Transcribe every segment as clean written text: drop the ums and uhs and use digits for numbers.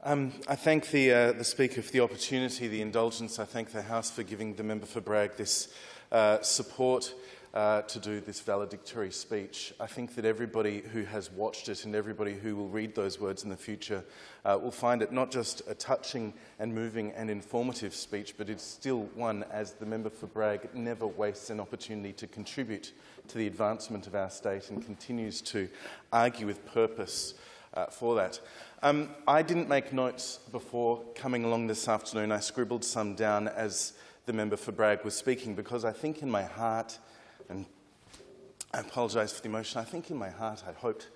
I thank the Speaker for the opportunity, the indulgence. I thank the House for giving the member for Bragg this support to do this valedictory speech. I think that everybody who has watched it and everybody who will read those words in the future will find it not just a touching and moving and informative speech, but it's still one, as the member for Bragg never wastes an opportunity to contribute to the advancement of our state and continues to argue with purpose for that. I didn't make notes before coming along this afternoon. I scribbled some down as the member for Bragg was speaking because I think in my heart, and I apologise for the emotion, I think in my heart I hoped,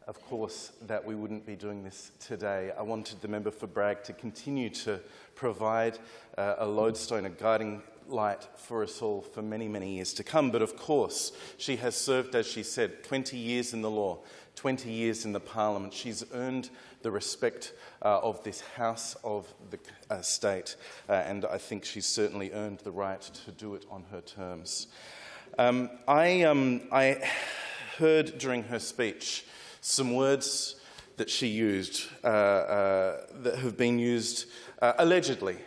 of course, that we wouldn't be doing this today. I wanted the member for Bragg to continue to provide a lodestone, a guiding light for us all for many, many years to come. But of course, she has served, as she said, 20 years in the law, 20 years in the Parliament. She's earned the respect of this House of the state, and I think she's certainly earned the right to do it on her terms. I heard during her speech some words that she used that have been used allegedly,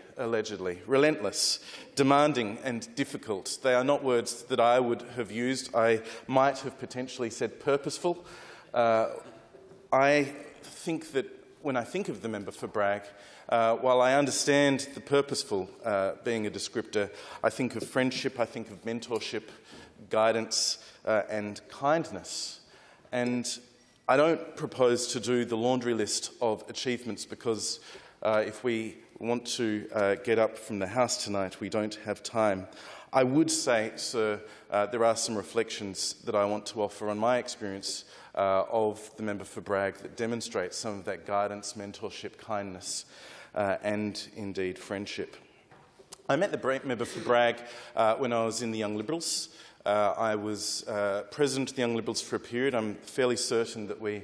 relentless, demanding and difficult. They are not words that I would have used. I might have potentially said purposeful. I think that when I think of the member for Bragg, while I understand the purposeful being a descriptor, I think of friendship, I think of mentorship, guidance and kindness. And I don't propose to do the laundry list of achievements because if we want to get up from the House tonight, we don't have time. I would say, sir, there are some reflections that I want to offer on my experience of the member for Bragg that demonstrate some of that guidance, mentorship, kindness and indeed friendship. I met the member for Bragg when I was in the Young Liberals. I was president of the Young Liberals for a period. I'm fairly certain that we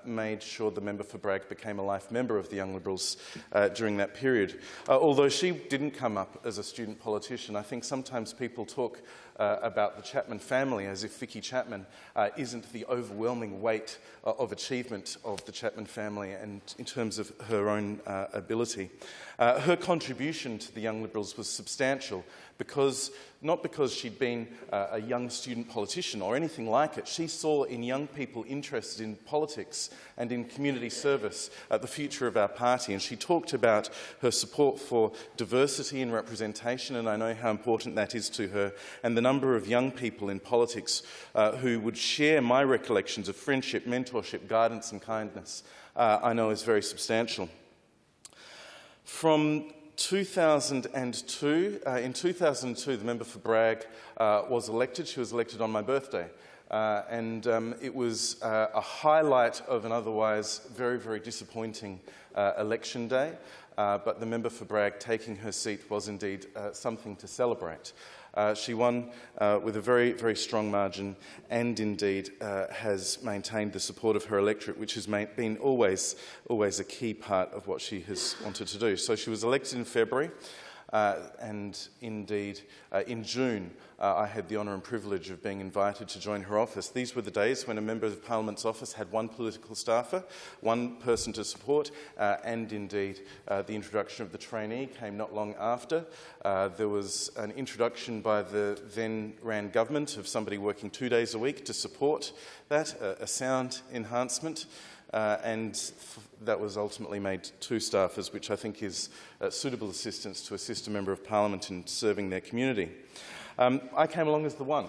made sure the member for Bragg became a life member of the Young Liberals during that period. Although she didn't come up as a student politician, I think sometimes people talk about the Chapman family as if Vicky Chapman isn't the overwhelming weight of achievement of the Chapman family and in terms of her own ability. Her contribution to the Young Liberals was substantial because, not because she'd been a young student politician or anything like it. She saw in young people interested in politics and in community service the future of our party, and she talked about her support for diversity and representation, and I know how important that is to her, and the number of young people in politics who would share my recollections of friendship, mentorship, guidance and kindness, I know is very substantial. From 2002, in 2002, the member for Bragg was elected. She was elected on my birthday. It was a highlight of an otherwise very, very disappointing election day. But the member for Bragg taking her seat was indeed something to celebrate. She won with a very, very strong margin and indeed has maintained the support of her electorate, which has been always a key part of what she has wanted to do. So she was elected in February and indeed in June I had the honour and privilege of being invited to join her office. These were the days when a Member of Parliament's office had one political staffer, one person to support, and indeed the introduction of the trainee came not long after. There was an introduction by the then-ran government of somebody working 2 days a week to support that, a sound enhancement. And that was ultimately made 2 staffers, which I think is suitable assistance to assist a Member of Parliament in serving their community. I came along as the one.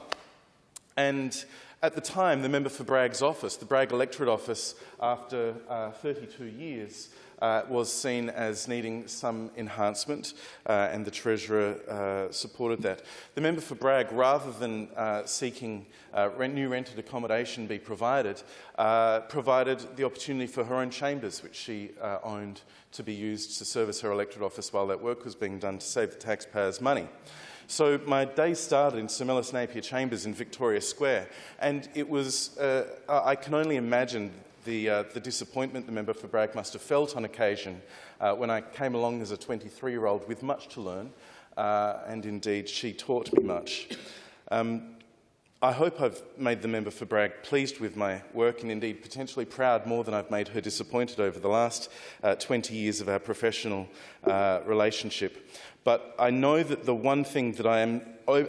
And at the time, the member for Bragg's office, the Bragg electorate office, after 32 years, was seen as needing some enhancement, and the Treasurer supported that. The member for Bragg, rather than seeking new rented accommodation be provided, provided the opportunity for her own chambers, which she owned, to be used to service her electorate office while that work was being done to save the taxpayers' money. So my day started in Sir Mellis Napier Chambers in Victoria Square, and it was, I can only imagine the disappointment the member for Bragg must have felt on occasion when I came along as a 23-year-old with much to learn, and indeed she taught me much. I hope I've made the member for Bragg pleased with my work and indeed potentially proud more than I've made her disappointed over the last 20 years of our professional relationship. But I know that the one thing that I am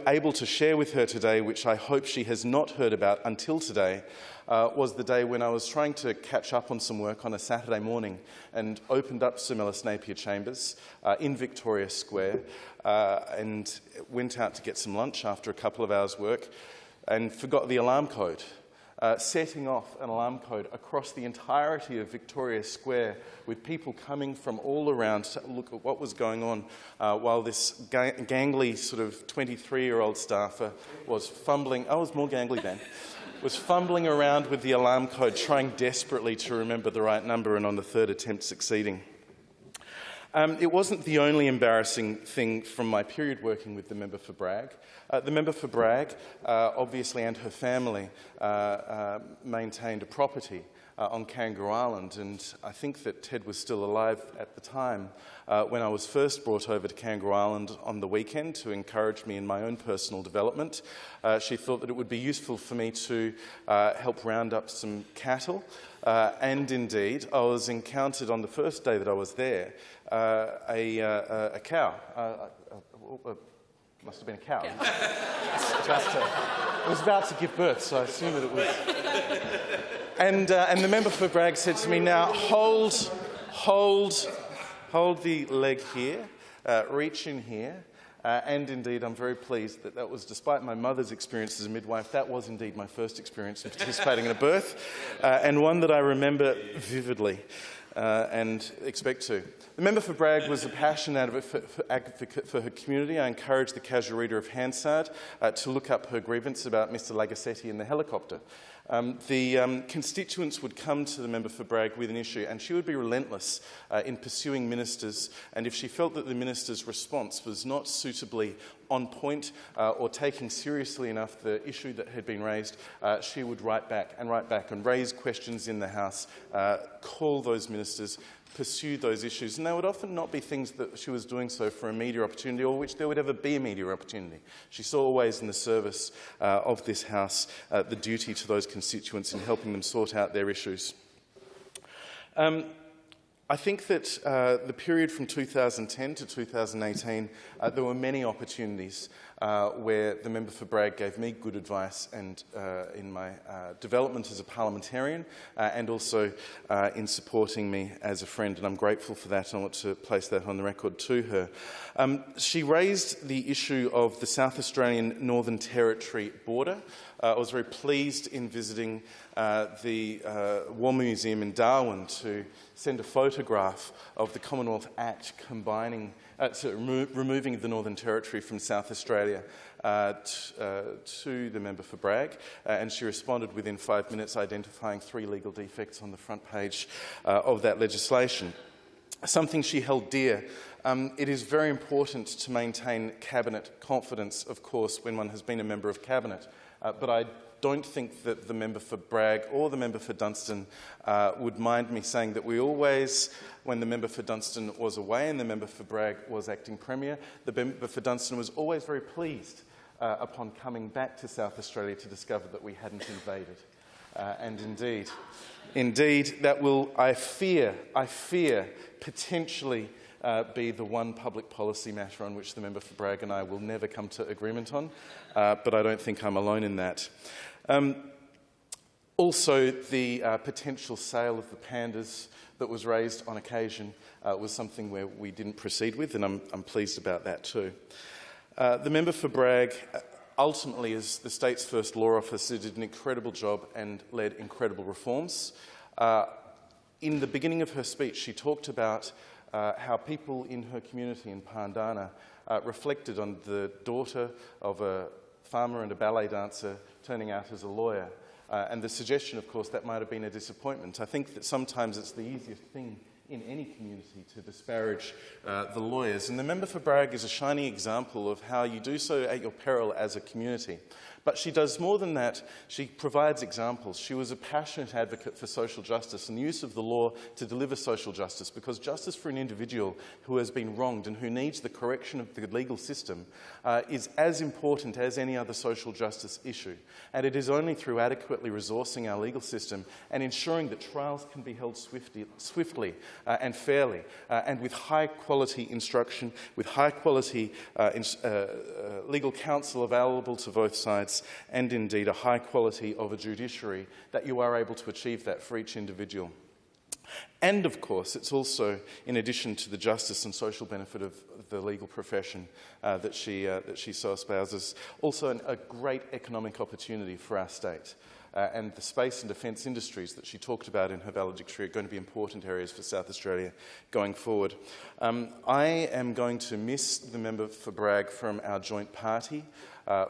able to share with her today, which I hope she has not heard about until today, was the day when I was trying to catch up on some work on a Saturday morning and opened up Sir Mellis Napier Chambers in Victoria Square and went out to get some lunch after a couple of hours' work and forgot the alarm code, setting off an alarm code across the entirety of Victoria Square with people coming from all around to look at what was going on while this gangly sort of 23-year-old staffer was fumbling. I was more gangly then. Was fumbling around with the alarm code, trying desperately to remember the right number, and on the third attempt succeeding. It wasn't the only embarrassing thing from my period working with the member for Bragg. The member for Bragg, obviously, and her family maintained a property on Kangaroo Island, and I think that Ted was still alive at the time when I was first brought over to Kangaroo Island on the weekend to encourage me in my own personal development. She thought that it would be useful for me to help round up some cattle, and indeed I was encountered on the first day that I was there a cow. Must have been a cow. Yeah. It was about to give birth, so I assume that it was. And the member for Bragg said to me, "Now hold the leg here, reach in here." And indeed, I'm very pleased that that was, despite my mother's experience as a midwife, that was indeed my first experience in participating in a birth, and one that I remember vividly and expect to. The member for Bragg was a passionate advocate for her community. I encouraged the casual reader of Hansard to look up her grievance about Mr Lagasetti and the helicopter. The constituents would come to the member for Bragg with an issue, and she would be relentless in pursuing ministers, and if she felt that the minister's response was not suitably on point or taking seriously enough the issue that had been raised, she would write back and raise questions in the House, call those ministers, pursue those issues, and they would often not be things that she was doing so for a media opportunity or which there would ever be a media opportunity. She saw always in the service of this House the duty to those constituents in helping them sort out their issues. I think that the period from 2010 to 2018, there were many opportunities where the member for Bragg gave me good advice and in my development as a parliamentarian and also in supporting me as a friend, and I'm grateful for that and I want to place that on the record to her. She raised the issue of the South Australian Northern Territory border. I was very pleased in visiting the War Museum in Darwin to send a photograph of the Commonwealth Act combining, removing the Northern Territory from South Australia to the member for Bragg, and she responded within 5 minutes, identifying 3 legal defects on the front page of that legislation. Something she held dear. It is very important to maintain Cabinet confidence, of course, when one has been a member of Cabinet, but I don't think that the member for Bragg or the member for Dunstan would mind me saying that we always, when the member for Dunstan was away and the member for Bragg was acting Premier, the member for Dunstan was always very pleased upon coming back to South Australia to discover that we hadn't invaded. And indeed, that will, I fear, potentially be the one public policy matter on which the member for Bragg and I will never come to agreement on, but I don't think I'm alone in that. Also, the potential sale of the pandas that was raised on occasion was something where we didn't proceed with, and I'm pleased about that too. The member for Bragg, ultimately, as the state's first law officer, did an incredible job and led incredible reforms. In the beginning of her speech, she talked about how people in her community in Pandana reflected on the daughter of a farmer and a ballet dancer turning out as a lawyer. And the suggestion, of course, that might have been a disappointment. I think that sometimes it's the easiest thing in any community to disparage the lawyers. And the member for Bragg is a shining example of how you do so at your peril as a community. But she does more than that. She provides examples. She was a passionate advocate for social justice and the use of the law to deliver social justice, because justice for an individual who has been wronged and who needs the correction of the legal system is as important as any other social justice issue. And it is only through adequately resourcing our legal system and ensuring that trials can be held swiftly and fairly, and with high-quality instruction, with high-quality legal counsel available to both sides, and indeed a high quality of a judiciary, that you are able to achieve that for each individual. And of course, it's also, in addition to the justice and social benefit of the legal profession that she so espouses, also a great economic opportunity for our state. And the space and defence industries that she talked about in her valedictory are going to be important areas for South Australia going forward. I am going to miss the member for Bragg from our joint party,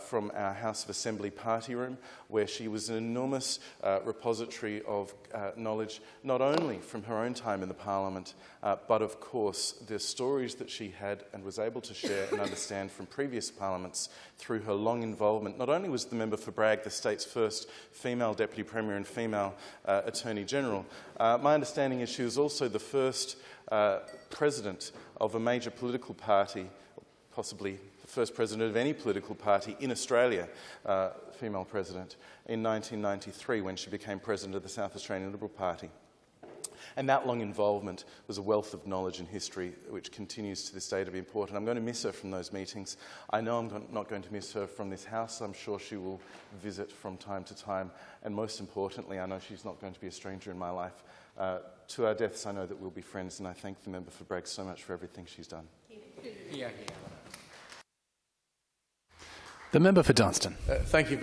from our House of Assembly party room, where she was an enormous repository of knowledge, not only from her own time in the Parliament, but of course the stories that she had and was able to share and understand from previous parliaments through her long involvement. Not only was the member for Bragg the state's first female Deputy Premier and female Attorney General, my understanding is she was also the first president of a major political party, possibly the first president of any political party in Australia, female president, in 1993 when she became president of the South Australian Liberal Party. And that long involvement was a wealth of knowledge and history which continues to this day to be important. I'm going to miss her from those meetings. I know I'm not going to miss her from this House. I'm sure she will visit from time to time. And most importantly, I know she's not going to be a stranger in my life. To our deaths, I know that we'll be friends, and I thank the member for Bragg so much for everything she's done. The member for Dunstan. Thank you.